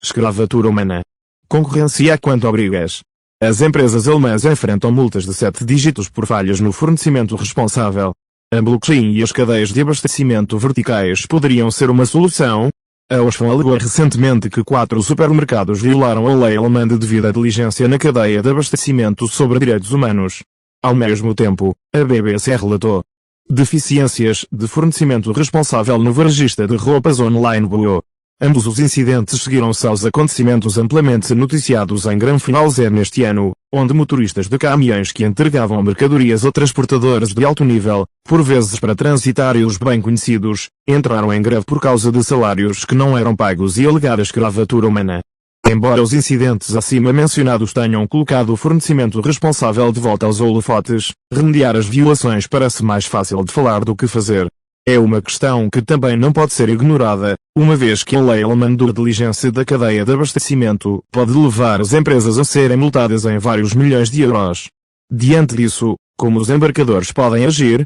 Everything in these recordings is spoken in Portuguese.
Escravatura humana. Concorrência quanto a brigas. As empresas alemãs enfrentam multas de 7 dígitos por falhas no fornecimento responsável. A blockchain e as cadeias de abastecimento verticais poderiam ser uma solução? A Oxfam alegou recentemente que 4 supermercados violaram a lei alemã de devida diligência na cadeia de abastecimento sobre direitos humanos. Ao mesmo tempo, a BBC relatou deficiências de fornecimento responsável no varejista de roupas online Buo. Ambos os incidentes seguiram-se aos acontecimentos amplamente noticiados em Grande-Finalzé neste ano, onde motoristas de caminhões que entregavam mercadorias a transportadores de alto nível, por vezes para transitários bem conhecidos, entraram em greve por causa de salários que não eram pagos e alegada escravatura humana. Embora os incidentes acima mencionados tenham colocado o fornecimento responsável de volta aos holofotes, remediar as violações parece mais fácil de falar do que fazer. É uma questão que também não pode ser ignorada, uma vez que a lei alemã da diligência da cadeia de abastecimento pode levar as empresas a serem multadas em vários milhões de euros. Diante disso, como os embarcadores podem agir?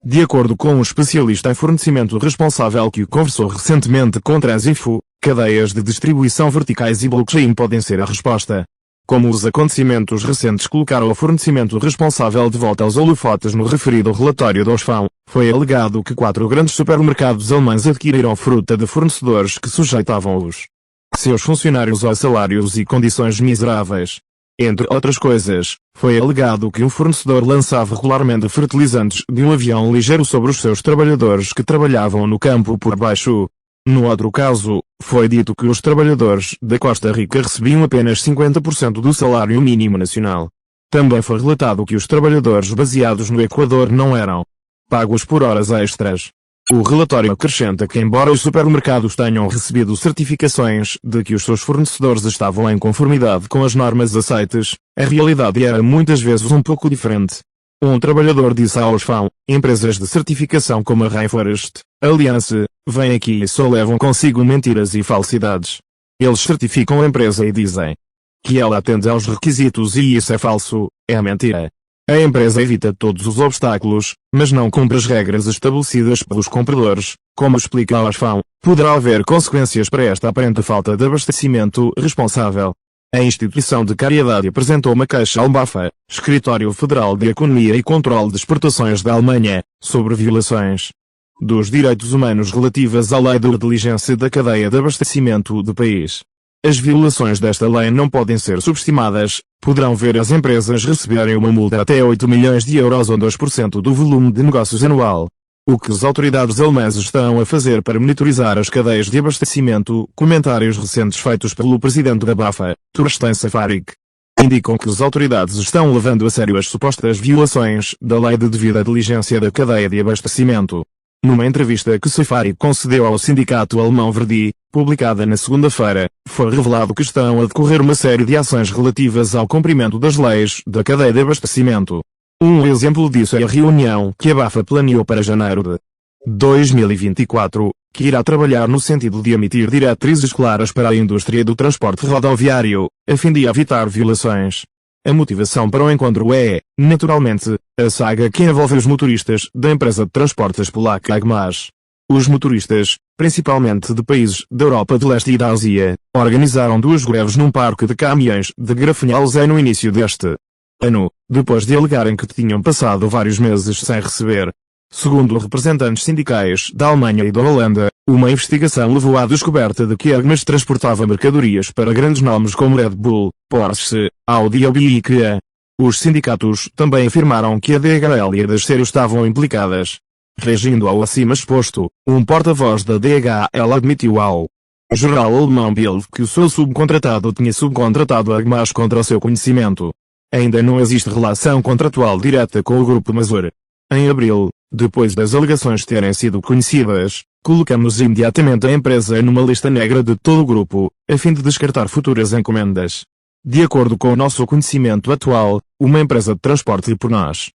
De acordo com um especialista em fornecimento responsável que conversou recentemente com Transinfo, cadeias de distribuição verticais e blockchain podem ser a resposta. Como os acontecimentos recentes colocaram o fornecimento responsável de volta aos holofotes no referido relatório da Oxfam, foi alegado que 4 grandes supermercados alemães adquiriram fruta de fornecedores que sujeitavam os seus funcionários a salários e condições miseráveis. Entre outras coisas, foi alegado que um fornecedor lançava regularmente fertilizantes de um avião ligeiro sobre os seus trabalhadores que trabalhavam no campo por baixo. No outro caso, foi dito que os trabalhadores da Costa Rica recebiam apenas 50% do salário mínimo nacional. Também foi relatado que os trabalhadores baseados no Equador não eram pagos por horas extras. O relatório acrescenta que embora os supermercados tenham recebido certificações de que os seus fornecedores estavam em conformidade com as normas aceites, a realidade era muitas vezes um pouco diferente. Um trabalhador disse à Oxfam, empresas de certificação como a Rainforest, Alliance, vêm aqui e só levam consigo mentiras e falsidades. Eles certificam a empresa e dizem que ela atende aos requisitos e isso é falso, é mentira. A empresa evita todos os obstáculos, mas não cumpre as regras estabelecidas pelos compradores. Como explica a Oxfam, poderá haver consequências para esta aparente falta de abastecimento responsável. A instituição de caridade apresentou uma queixa ao BAFA, Escritório Federal de Economia e Controle de Exportações da Alemanha, sobre violações dos direitos humanos relativas à lei de diligência da cadeia de abastecimento do país. As violações desta lei não podem ser subestimadas, poderão ver as empresas receberem uma multa até 8 milhões de euros ou 2% do volume de negócios anual. O que as autoridades alemãs estão a fazer para monitorizar as cadeias de abastecimento? Comentários recentes feitos pelo presidente da BAFA, Thorsten Safarik, indicam que as autoridades estão levando a sério as supostas violações da lei de devida diligência da cadeia de abastecimento. Numa entrevista que Safarik concedeu ao sindicato alemão Verdi, publicada na segunda-feira, foi revelado que estão a decorrer uma série de ações relativas ao cumprimento das leis da cadeia de abastecimento. Um exemplo disso é a reunião que a BAFA planeou para janeiro de 2024, que irá trabalhar no sentido de emitir diretrizes claras para a indústria do transporte rodoviário, a fim de evitar violações. A motivação para o encontro é, naturalmente, a saga que envolve os motoristas da empresa de transportes polaca Agmas. Os motoristas, principalmente de países da Europa de Leste e da Ásia, organizaram 2 greves num parque de caminhões de Grande-Finalzé no início deste ano, depois de alegarem que tinham passado vários meses sem receber. Segundo representantes sindicais da Alemanha e da Holanda, uma investigação levou à descoberta de que a Agmas transportava mercadorias para grandes nomes como Red Bull, Porsche, Audi e IKEA. Os sindicatos também afirmaram que a DHL e a Dassault estavam implicadas. Reagindo ao acima exposto, um porta-voz da DHL admitiu ao jornal alemão Bild que o seu subcontratado tinha subcontratado a Agmas contra o seu conhecimento. Ainda não existe relação contratual direta com o grupo Mazur. Em abril, depois das alegações terem sido conhecidas, colocamos imediatamente a empresa numa lista negra de todo o grupo, a fim de descartar futuras encomendas. De acordo com o nosso conhecimento atual, uma empresa de transporte por nós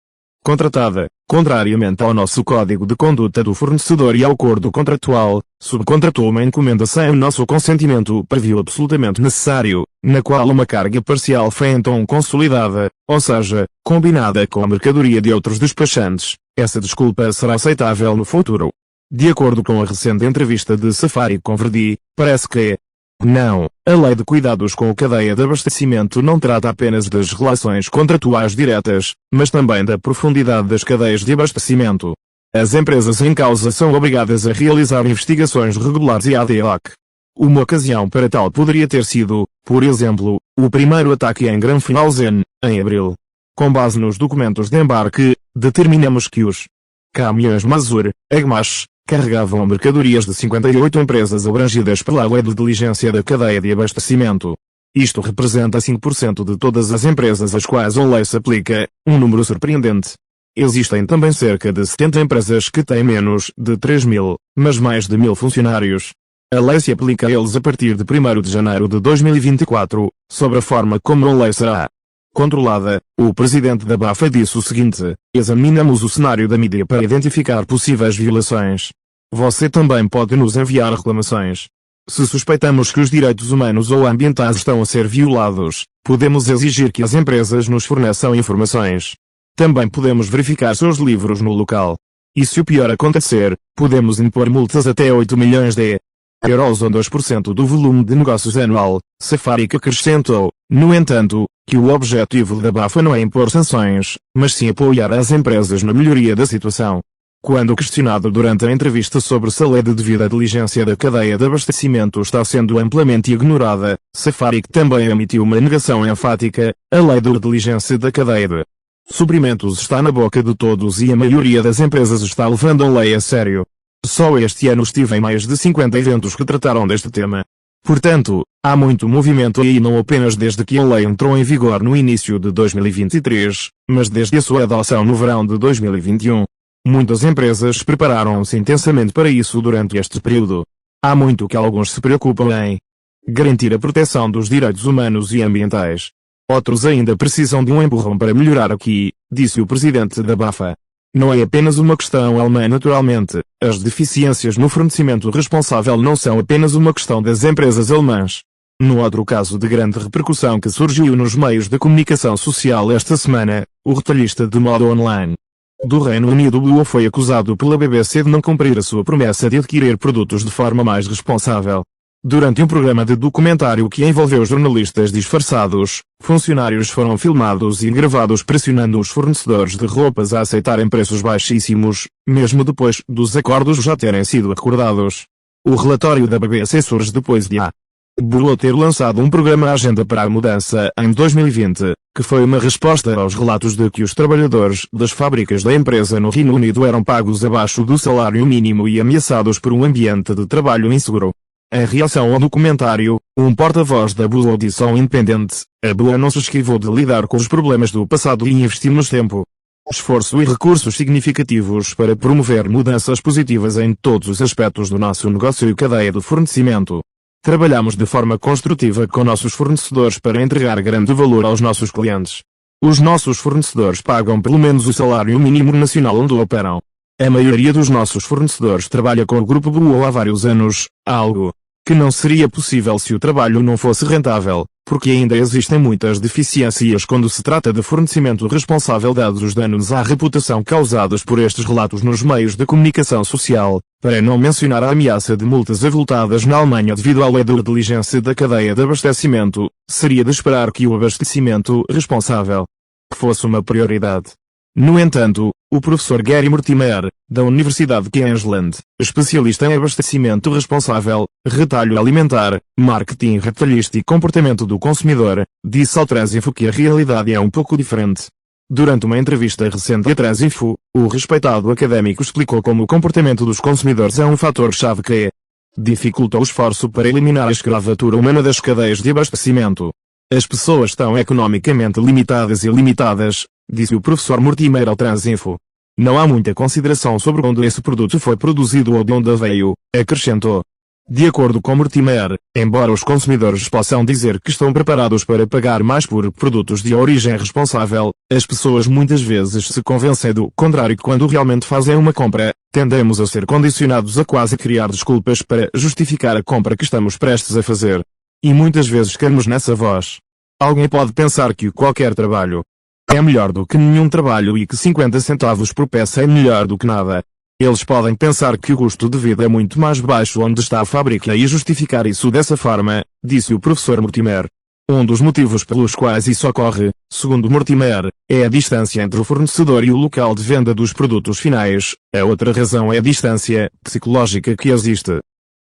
contratada, contrariamente ao nosso código de conduta do fornecedor e ao acordo contratual, subcontratou uma encomenda sem o nosso consentimento previo absolutamente necessário, na qual uma carga parcial foi então consolidada, ou seja, combinada com a mercadoria de outros despachantes. Essa desculpa será aceitável no futuro. De acordo com a recente entrevista de Safarik com Verdi, parece que não, A Lei de Cuidados com a Cadeia de Abastecimento não trata apenas das relações contratuais diretas, mas também da profundidade das cadeias de abastecimento. As empresas em causa são obrigadas a realizar investigações regulares e ad hoc. Uma ocasião para tal poderia ter sido, por exemplo, o primeiro ataque em Granfjellsen, em abril. Com base nos documentos de embarque, determinamos que os caminhões Mazur, Agmash, carregavam mercadorias de 58 empresas abrangidas pela Lei de Diligência da Cadeia de Abastecimento. Isto representa 5% de todas as empresas às quais a lei se aplica, um número surpreendente. Existem também cerca de 70 empresas que têm menos de 3.000, mas mais de 1.000 funcionários. A lei se aplica a eles a partir de 1º de janeiro de 2024, sobre a forma como a lei será controlada. O presidente da BAFA disse o seguinte: examinamos o cenário da mídia para identificar possíveis violações. Você também pode nos enviar reclamações. Se suspeitamos que os direitos humanos ou ambientais estão a ser violados, podemos exigir que as empresas nos forneçam informações. Também podemos verificar seus livros no local. E se o pior acontecer, podemos impor multas até 8 milhões de euros ou 2% do volume de negócios anual. Safarik acrescentou, no entanto, que o objetivo da BAFA não é impor sanções, mas sim apoiar as empresas na melhoria da situação. Quando questionado durante a entrevista sobre se a lei de devida diligência da cadeia de abastecimento está sendo amplamente ignorada, Safarik também emitiu uma negação enfática: a lei de diligência da cadeia de suprimentos está na boca de todos e a maioria das empresas está levando a lei a sério. Só este ano estive em mais de 50 eventos que trataram deste tema. Portanto, há muito movimento aí, não apenas desde que a lei entrou em vigor no início de 2023, mas desde a sua adoção no verão de 2021. Muitas empresas prepararam-se intensamente para isso durante este período. Há muito que alguns se preocupam em garantir a proteção dos direitos humanos e ambientais. Outros ainda precisam de um empurrão para melhorar aqui, disse o presidente da BAFA. Não é apenas uma questão alemã naturalmente, as deficiências no fornecimento responsável não são apenas uma questão das empresas alemãs. No outro caso de grande repercussão que surgiu nos meios de comunicação social esta semana, o retalhista de moda online do Reino Unido Bluo foi acusado pela BBC de não cumprir a sua promessa de adquirir produtos de forma mais responsável. Durante um programa de documentário que envolveu jornalistas disfarçados, funcionários foram filmados e gravados pressionando os fornecedores de roupas a aceitarem preços baixíssimos, mesmo depois dos acordos já terem sido acordados. O relatório da BBC surge depois de a Bluo ter lançado um programa Agenda para a Mudança em 2020, que foi uma resposta aos relatos de que os trabalhadores das fábricas da empresa no Reino Unido eram pagos abaixo do salário mínimo e ameaçados por um ambiente de trabalho inseguro. Em reação ao documentário, um porta-voz da Bluo disse ao Independent: a Bluo não se esquivou de lidar com os problemas do passado e investimos tempo, esforço e recursos significativos para promover mudanças positivas em todos os aspectos do nosso negócio e cadeia de fornecimento. Trabalhamos de forma construtiva com nossos fornecedores para entregar grande valor aos nossos clientes. Os nossos fornecedores pagam pelo menos o salário mínimo nacional onde operam. A maioria dos nossos fornecedores trabalha com o Grupo Bluo há vários anos, algo que não seria possível se o trabalho não fosse rentável, porque ainda existem muitas deficiências quando se trata de fornecimento responsável dados os danos à reputação causados por estes relatos nos meios de comunicação social, para não mencionar a ameaça de multas avultadas na Alemanha devido à lei de diligência da cadeia de abastecimento. Seria de esperar que o abastecimento responsável fosse uma prioridade. No entanto, o professor Gary Mortimer, da Universidade de Queensland, especialista em abastecimento responsável, retalho alimentar, marketing retalhista e comportamento do consumidor, disse ao Transinfo que a realidade é um pouco diferente. Durante uma entrevista recente à Transinfo, o respeitado académico explicou como o comportamento dos consumidores é um fator-chave que dificulta o esforço para eliminar a escravatura humana das cadeias de abastecimento. As pessoas estão economicamente limitadas e limitadas, disse o professor Mortimer ao Transinfo. Não há muita consideração sobre onde esse produto foi produzido ou de onde veio, acrescentou. De acordo com Mortimer, embora os consumidores possam dizer que estão preparados para pagar mais por produtos de origem responsável, as pessoas muitas vezes se convencem do contrário quando realmente fazem uma compra. Tendemos a ser condicionados a quase criar desculpas para justificar a compra que estamos prestes a fazer. E muitas vezes caímos nessa voz. Alguém pode pensar que qualquer trabalho é melhor do que nenhum trabalho e que 50 centavos por peça é melhor do que nada. Eles podem pensar que o custo de vida é muito mais baixo onde está a fábrica e justificar isso dessa forma, disse o professor Mortimer. Um dos motivos pelos quais isso ocorre, segundo Mortimer, é a distância entre o fornecedor e o local de venda dos produtos finais. A outra razão é a distância psicológica que existe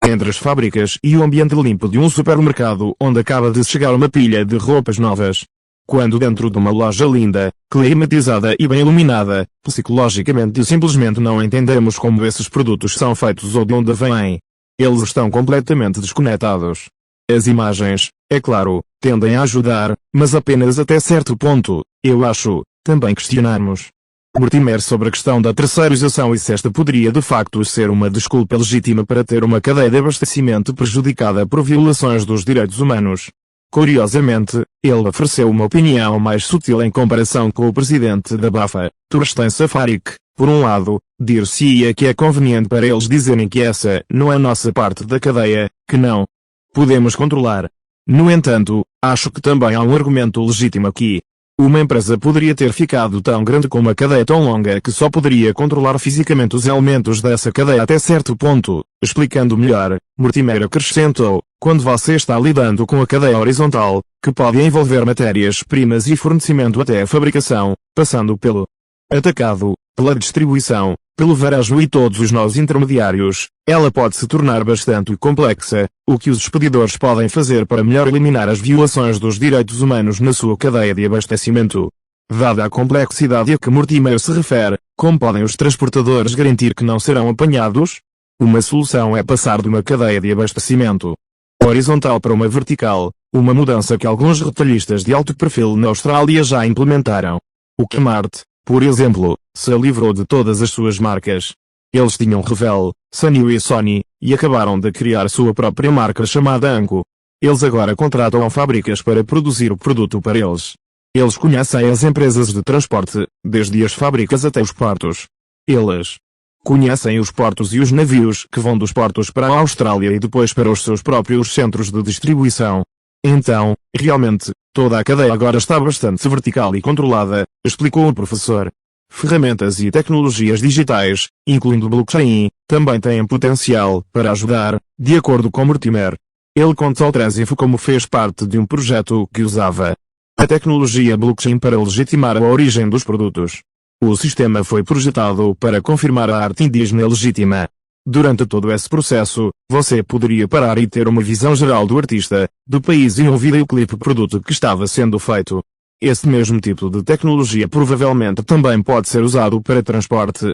entre as fábricas e o ambiente limpo de um supermercado onde acaba de chegar uma pilha de roupas novas. Quando dentro de uma loja linda, climatizada e bem iluminada, psicologicamente simplesmente não entendemos como esses produtos são feitos ou de onde vêm. Eles estão completamente desconectados. As imagens, é claro, tendem a ajudar, mas apenas até certo ponto, eu acho, também questionarmos. Mortimer sobre a questão da terceirização e se esta poderia de facto ser uma desculpa legítima para ter uma cadeia de abastecimento prejudicada por violações dos direitos humanos. Curiosamente, ele ofereceu uma opinião mais sutil em comparação com o presidente da BAFA, Thorsten Safarik. Por um lado, dir-se-ia que é conveniente para eles dizerem que essa não é a nossa parte da cadeia, que não podemos controlar. No entanto, acho que também há um argumento legítimo aqui. Uma empresa poderia ter ficado tão grande com uma cadeia tão longa que só poderia controlar fisicamente os elementos dessa cadeia até certo ponto. Explicando melhor, Mortimer acrescentou, quando você está lidando com a cadeia horizontal, que pode envolver matérias-primas e fornecimento até a fabricação, passando pelo atacado, pela distribuição, pelo varejo e todos os nós intermediários, ela pode se tornar bastante complexa. O que os expedidores podem fazer para melhor eliminar as violações dos direitos humanos na sua cadeia de abastecimento? Dada a complexidade a que Mortimer se refere, como podem os transportadores garantir que não serão apanhados? Uma solução é passar de uma cadeia de abastecimento horizontal para uma vertical, uma mudança que alguns retalhistas de alto perfil na Austrália já implementaram. O Kmart, por exemplo, se livrou de todas as suas marcas. Eles tinham Revell, Sanyo e Sony, e acabaram de criar sua própria marca chamada Anko. Eles agora contratam fábricas para produzir o produto para eles. Eles conhecem as empresas de transporte, desde as fábricas até os portos. Eles conhecem os portos e os navios que vão dos portos para a Austrália e depois para os seus próprios centros de distribuição. Então, realmente, toda a cadeia agora está bastante vertical e controlada, explicou o professor. Ferramentas e tecnologias digitais, incluindo blockchain, também têm potencial para ajudar, de acordo com Mortimer. Ele conta ao Trésifo como fez parte de um projeto que usava a tecnologia blockchain para legitimar a origem dos produtos. O sistema foi projetado para confirmar a arte indígena legítima. Durante todo esse processo, você poderia parar e ter uma visão geral do artista, do país e um videoclipe produto que estava sendo feito. Esse mesmo tipo de tecnologia provavelmente também pode ser usado para transporte.